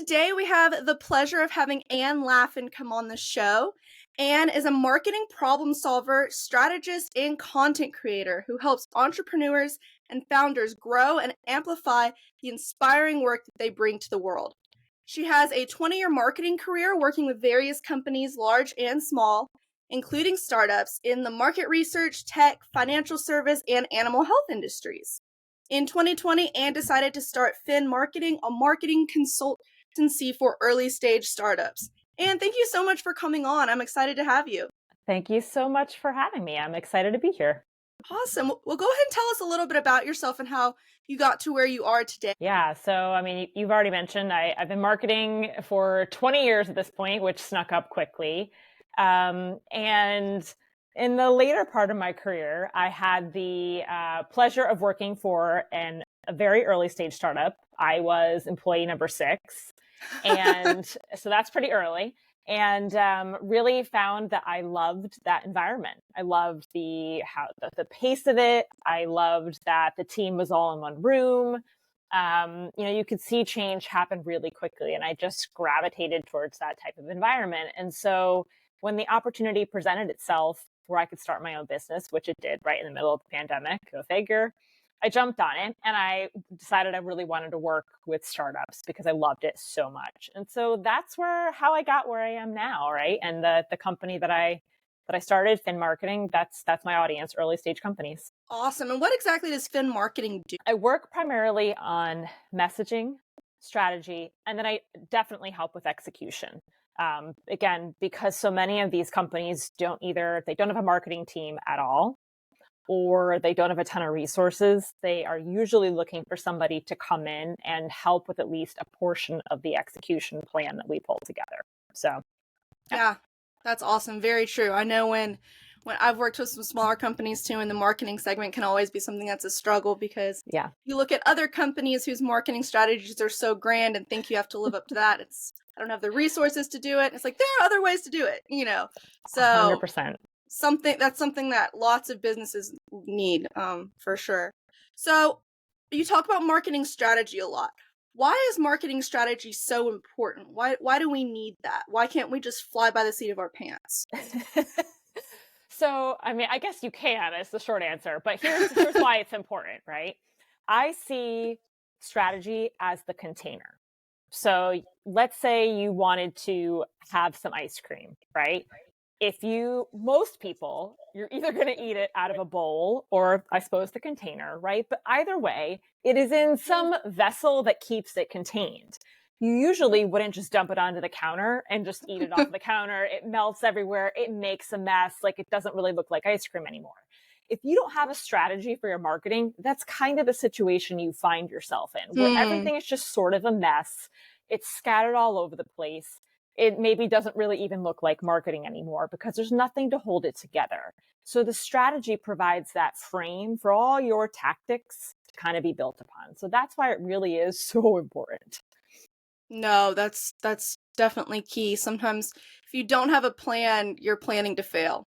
today we have the pleasure of having Anne Laffin come on the show. Anne is a marketing problem solver, strategist, and content creator who helps entrepreneurs and founders grow and amplify the inspiring work that they bring to the world. She has a 20-year marketing career working with various companies, large and small, including startups in the market research, tech, financial service, and animal health industries. In 2020, Anne decided to start Fin Marketing, a marketing consultancy for early stage startups. Anne, thank you so much for coming on. I'm excited to have you. Thank you so much for having me. I'm excited to be here. Awesome. Well, go ahead and tell us a little bit about yourself and how you got to where you are today. Yeah. So, you've already mentioned I've been marketing for 20 years at this point, which snuck up quickly. And in the later part of my career, I had the pleasure of working for a very early stage startup. I was employee number 6. And so that's pretty early. And really found that I loved that environment. I loved the pace of it. I loved that the team was all in one room. You could see change happen really quickly, and I just gravitated towards that type of environment. And so when the opportunity presented itself where I could start my own business, which it did right in the middle of the pandemic, go figure, I jumped on it and I decided I really wanted to work with startups because I loved it so much. And so that's how I got where I am now, right? And the company that I started, Fin Marketing, that's my audience, early stage companies. Awesome. And what exactly does Fin Marketing do? I work primarily on messaging, strategy, and then I definitely help with execution. Again, because so many of these companies they don't have a marketing team at all, or they don't have a ton of resources. They are usually looking for somebody to come in and help with at least a portion of the execution plan that we pull together. So, yeah, that's awesome. Very true. I know when I've worked with some smaller companies too, and the marketing segment can always be something that's a struggle because you look at other companies whose marketing strategies are so grand and think you have to live up to that. I don't have the resources to do it. It's like, there are other ways to do it, So 100%. That's something that lots of businesses need, for sure. So you talk about marketing strategy a lot. Why is marketing strategy so important? Why do we need that? Why can't we just fly by the seat of our pants? So, I guess you can, is the short answer, but here's why it's important, right? I see strategy as the container. So let's say you wanted to have some ice cream, right? Most people, you're either going to eat it out of a bowl or, I suppose, the container, right? But either way, it is in some vessel that keeps it contained. You usually wouldn't just dump it onto the counter and just eat it off the counter. It melts everywhere. It makes a mess. It doesn't really look like ice cream anymore. If you don't have a strategy for your marketing, that's kind of the situation you find yourself in, where everything is just sort of a mess. It's scattered all over the place. It maybe doesn't really even look like marketing anymore because there's nothing to hold it together. So the strategy provides that frame for all your tactics to kind of be built upon. So that's why it really is so important. No, that's definitely key. Sometimes if you don't have a plan, you're planning to fail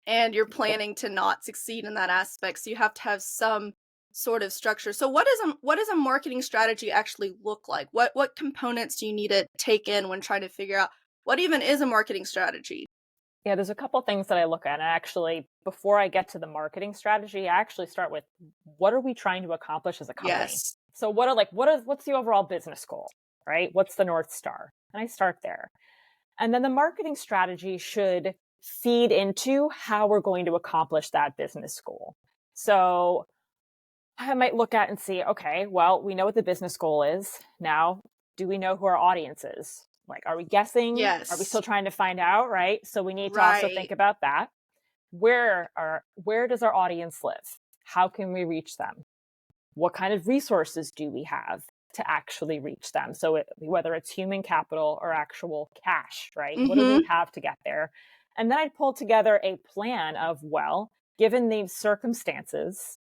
and you're planning to not succeed in that aspect. So you have to have some sort of structure. So what does a marketing strategy actually look like? What components do you need to take in when trying to figure out what even is a marketing strategy? Yeah, there's a couple things that I look at. And actually, before I get to the marketing strategy, I actually start with what are we trying to accomplish as a company? Yes. So what's the overall business goal, right? What's the North Star? And I start there. And then the marketing strategy should feed into how we're going to accomplish that business goal. So I might look at and see, okay, well, we know what the business goal is. Now, do we know who our audience is? Are we guessing? Yes. Are we still trying to find out, right? So we need to also think about that. Where does our audience live? How can we reach them? What kind of resources do we have to actually reach them? So whether it's human capital or actual cash, right? What do we have to get there? And then I'd pull together a plan of, well, given these circumstances,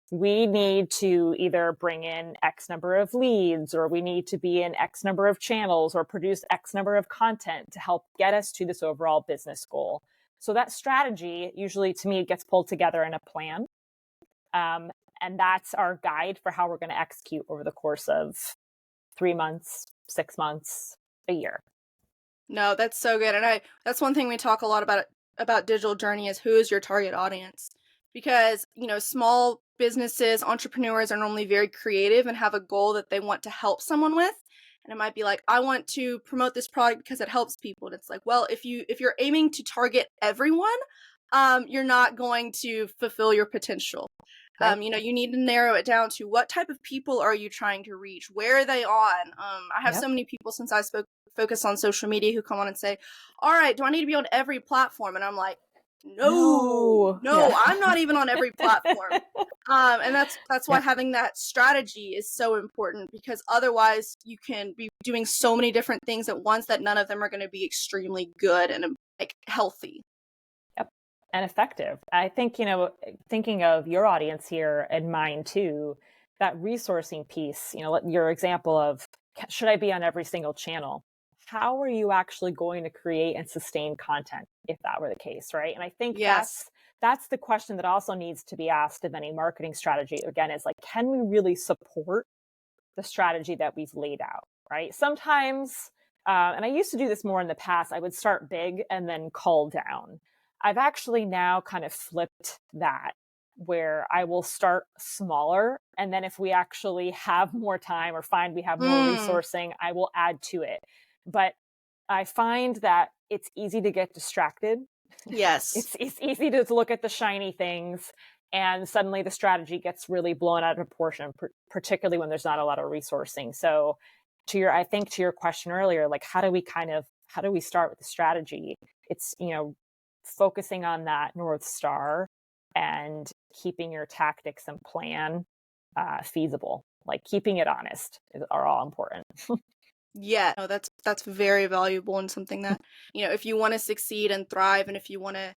we need to either bring in X number of leads, or we need to be in X number of channels, or produce X number of content to help get us to this overall business goal. So that strategy usually, to me, gets pulled together in a plan. And that's our guide for how we're going to execute over the course of 3 months, 6 months, a year. No, that's so good. And that's one thing we talk a lot about digital journey is who is your target audience? Because, small businesses, entrepreneurs are normally very creative and have a goal that they want to help someone with. And it might be like, I want to promote this product because it helps people. And it's like, well, if you're aiming to target everyone, you're not going to fulfill your potential. Right. You need to narrow it down to what type of people are you trying to reach? Where are they on? I have so Yep. many people since I focus on social media who come on and say, all right, do I need to be on every platform? And I'm like, no, Yeah. I'm not even on every platform. And that's why Yep. having that strategy is so important, because otherwise you can be doing so many different things at once that none of them are going to be extremely good and like healthy. Yep. And effective. I think, thinking of your audience here and mine too, that resourcing piece, your example of, should I be on every single channel? How are you actually going to create and sustain content if that were the case, right? And I think Yes. that's the question that also needs to be asked of any marketing strategy. Again, is like, can we really support the strategy that we've laid out, right? Sometimes, and I used to do this more in the past, I would start big and then cull down. I've actually now kind of flipped that, where I will start smaller. And then if we actually have more time or find we have more resourcing, I will add to it. But I find that it's easy to get distracted. Yes. It's easy to look at the shiny things, and suddenly the strategy gets really blown out of proportion, particularly when there's not a lot of resourcing. So I think to your question earlier, like, how do we start with the strategy? It's, focusing on that North Star and keeping your tactics and plan feasible, like keeping it honest are all important. Yeah, no, that's very valuable, and something that, if you want to succeed and thrive, and if you want to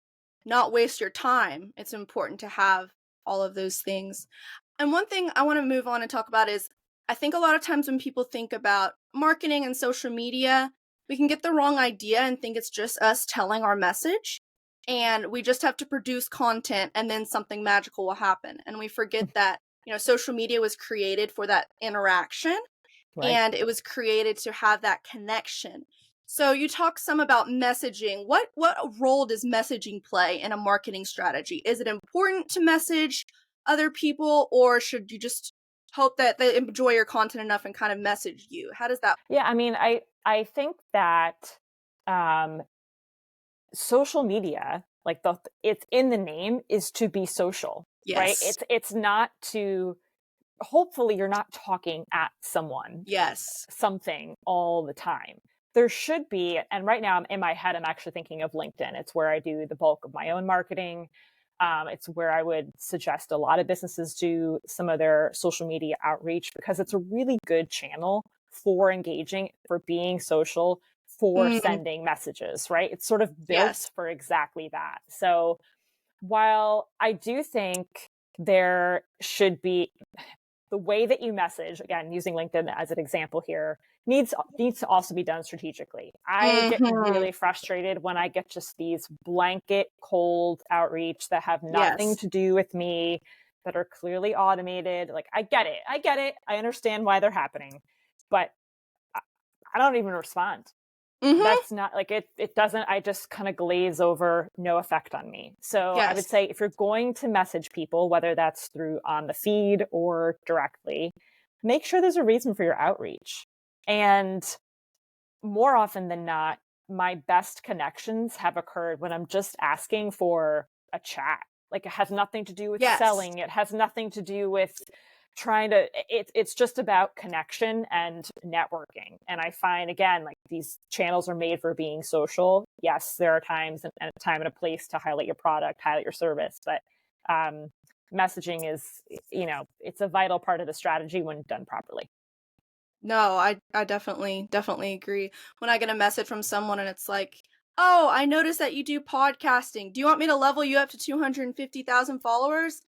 not waste your time, it's important to have all of those things. And one thing I want to move on and talk about is, I think a lot of times when people think about marketing and social media, we can get the wrong idea and think it's just us telling our message, and we just have to produce content and then something magical will happen. And we forget that, social media was created for that interaction, Right. and it was created to have that connection. So you talk some about messaging. What role does messaging play in a marketing strategy? Is it important to message other people, or should you just hope that they enjoy your content enough and kind of message you? How does that? Yeah, I mean, I think that social media, like it's in the name, is to be social, right? Yes. It's not to, hopefully you're not talking at someone, Yes. something all the time. There should be, and right now in my head, I'm actually thinking of LinkedIn. It's where I do the bulk of my own marketing. It's where I would suggest a lot of businesses do some of their social media outreach, because it's a really good channel for engaging, for being social, for Mm, sending messages, right? It's sort of yes. built for exactly that. So while I do think there should be, the way that you message, again, using LinkedIn as an example here, needs to also be done strategically. I get Hmm. really frustrated when I get just these blanket cold outreach that have nothing Yes. to do with me, that are clearly automated. Like, I get it. I understand why they're happening, but I don't even respond. Hmm. That's not like it doesn't, I just kind of glaze over, no effect on me. So I would Yes. say, if you're going to message people, whether that's through on the feed or directly, make sure there's a reason for your outreach. And more often than not, my best connections have occurred when I'm just asking for a chat. Like, it has nothing to do with Yes. selling. It has nothing to do with trying to, it's just about connection and networking. And I find, again, like, these channels are made for being social. Yes, there are times and a time and a place to highlight your product, highlight your service, but messaging is, it's a vital part of the strategy when done properly. No, I definitely agree. When I get a message from someone and it's like, "Oh, I noticed that you do podcasting. Do you want me to level you up to 250,000 followers?"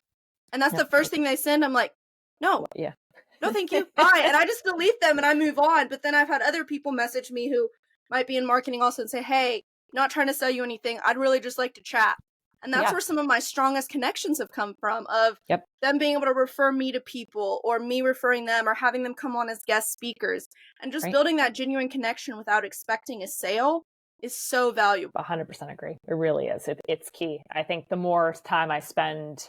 And that's Yeah. the first thing they send. I'm like, "No. Yeah. No, thank you. Bye." And I just delete them and I move on. But then I've had other people message me who might be in marketing also and say, "Hey, not trying to sell you anything. I'd really just like to chat." And that's Yeah. where some of my strongest connections have come from, of Yep. them being able to refer me to people, or me referring them, or having them come on as guest speakers. And just Right. building that genuine connection without expecting a sale is so valuable. 100% agree. It really is. It's key. I think the more time I spend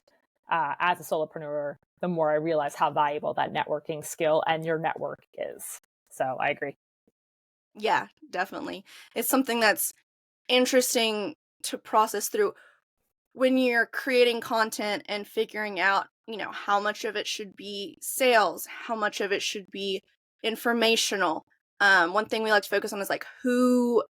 as a solopreneur, the more I realize how valuable that networking skill and your network is. So I agree. Yeah, definitely. It's something that's interesting to process through when you're creating content and figuring out, how much of it should be sales, how much of it should be informational. One thing we like to focus on is like who,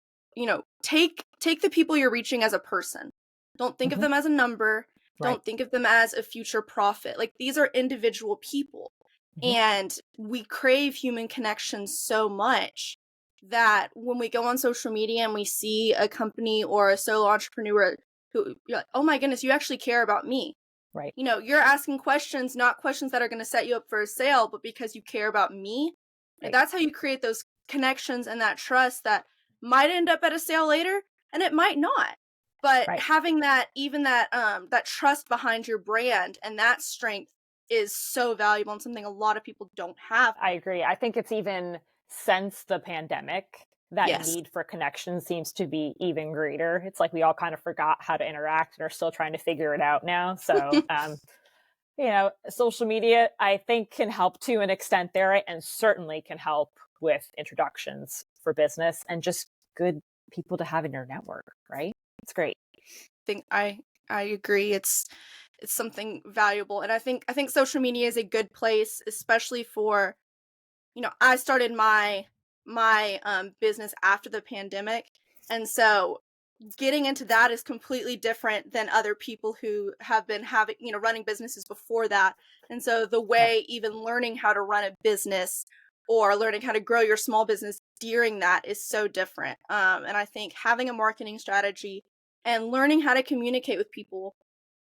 take the people you're reaching as a person. Don't think of Hmm. them as a number. Right. Don't think of them as a future profit. Like, these are individual people. Hmm. And we crave human connection so much that when we go on social media and we see a company or a solo entrepreneur who, you're like, oh my goodness, you actually care about me. Right. You're asking questions, not questions that are going to set you up for a sale, but because you care about me. Right. That's how you create those connections and that trust that might end up at a sale later, and it might not. But Right. having that trust behind your brand and that strength is so valuable, and something a lot of people don't have. I agree. I think it's even since the pandemic, that Yes. need for connection seems to be even greater. It's like we all kind of forgot how to interact and are still trying to figure it out now. So, social media, I think, can help to an extent there, and certainly can help with introductions for business and just good people to have in your network, right? It's great. I agree. It's something valuable, and I think social media is a good place, especially for, I started my business after the pandemic, and so getting into that is completely different than other people who have been having, running businesses before that. And so the Yep. way, even learning how to run a business or learning how to grow your small business during that is so different. And I think having a marketing strategy and learning how to communicate with people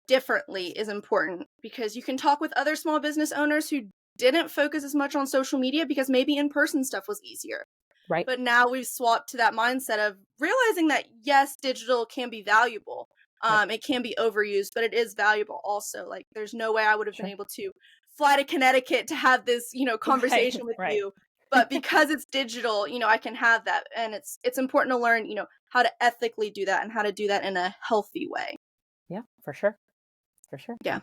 differently is important, because you can talk with other small business owners who didn't focus as much on social media because maybe in-person stuff was easier. Right. But now we've swapped to that mindset of realizing that, yes, digital can be valuable. Yep. It can be overused, but it is valuable also. Like, there's no way I would have been Sure. able to fly to Connecticut to have this, Right. conversation with Right. you. But because it's digital, I can have that. And it's important to learn, how to ethically do that and how to do that in a healthy way. Yeah, for sure. For sure. Yeah.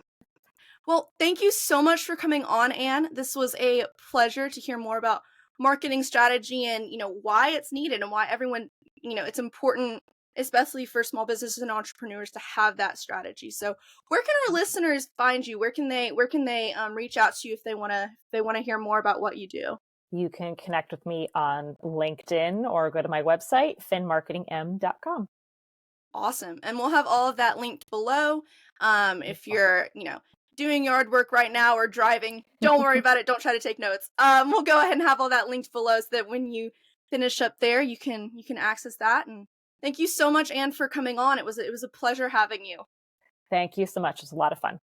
Well, thank you so much for coming on, Anne. This was a pleasure to hear more about marketing strategy and, why it's needed and why everyone, it's important, especially for small businesses and entrepreneurs, to have that strategy. So, where can our listeners find you? Where can they reach out to you if they want to hear more about what you do? You can connect with me on LinkedIn or go to my website, finmarketingm.com. Awesome. And we'll have all of that linked below. If you're, doing yard work right now or driving, don't worry about it. Don't try to take notes. We'll go ahead and have all that linked below so that when you finish up there, you can access that. And thank you so much, Anne, for coming on. It was a pleasure having you. Thank you so much. It was a lot of fun.